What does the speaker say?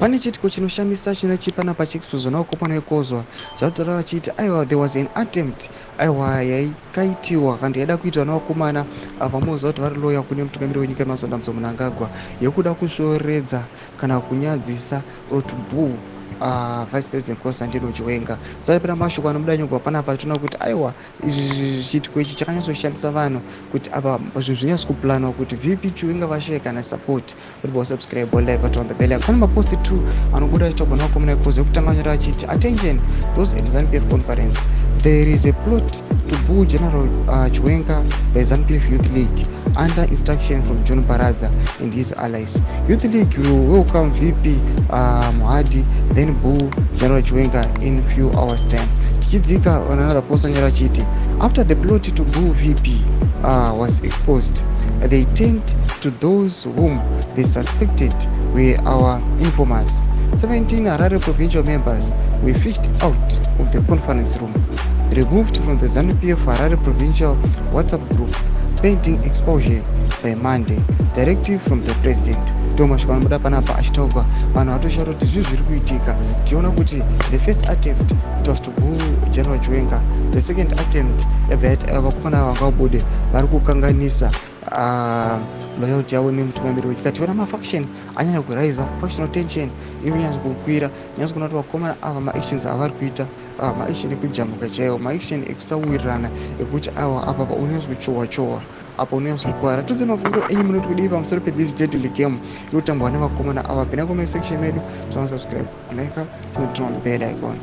pane chiitiko chinoshamisa chinochipana pachiexpozo naoko panoekozwa zvakutaura vachiti aiwa there was an attempt aiwa yakaitiwa kandi yaida kuitwa navakomana pamoziva kuti vari loya kune mutungamiri wenyika yemasondamdzo Mnangagwa yekuda kusvoredza kana kunyadzisa rotubhu Vice President Constantino Chiwenga. Saka pera mashoko anobuda nyogwa panapa tinoona kuti aiwa izvi chiitiko ichi chakanyatsoshamisa vanhu kuti apa zvinhu zvinyatso kuplanwa kuti VP Chiwenga vashaye kana support kuti subscribe like kuti on the bell icon. Pane maposti 2 anobuda achitogwa navakomana ikozo ekutanga anyora achiti attention those at ZANU-PF conference there is a plot to boo General Chiwenga by ZANU-PF Youth League under instruction from John Baraza and his allies. Youth League will welcome VP Muhadi then boo General Chiwenga in few hours time. Chichidzika on another post anyora achiti after the plot to boo VP was exposed, they turned to those whom they suspected were our informers. 17 Harare provincial members were fished out of the conference room, removed from the ZANU-PF Harare provincial WhatsApp group, pending exposure by Monday. Directive from the president. Mashoko anobuda panapa achitaurwa vanhu vatoshaura kuti zvinhu zviri kuitika. Tiona kuti the first attempt it was to boo General Chiwenga. The second attempt yabva yaiti vakomana vangabude vari kukanganisa loyalty yavo nemutungamiri wenyika. Tiona mafaction anyanya kuraisa, factional tension iri kunyanya kukwira, nyanya kuona kuti vakomana ava maactions avari kuita maaction ekujambuka chaiwo, maaction ekusawirirana ekuti awa apa unonyatso kuchowa apa unonyatso kukwara. Tudze mafungiro enyu munoti kudii pamusoro pe-this deadly game iri kutambwa nevakomana ava. Pena comment section medu, subscribe, like, turn on the bell icon.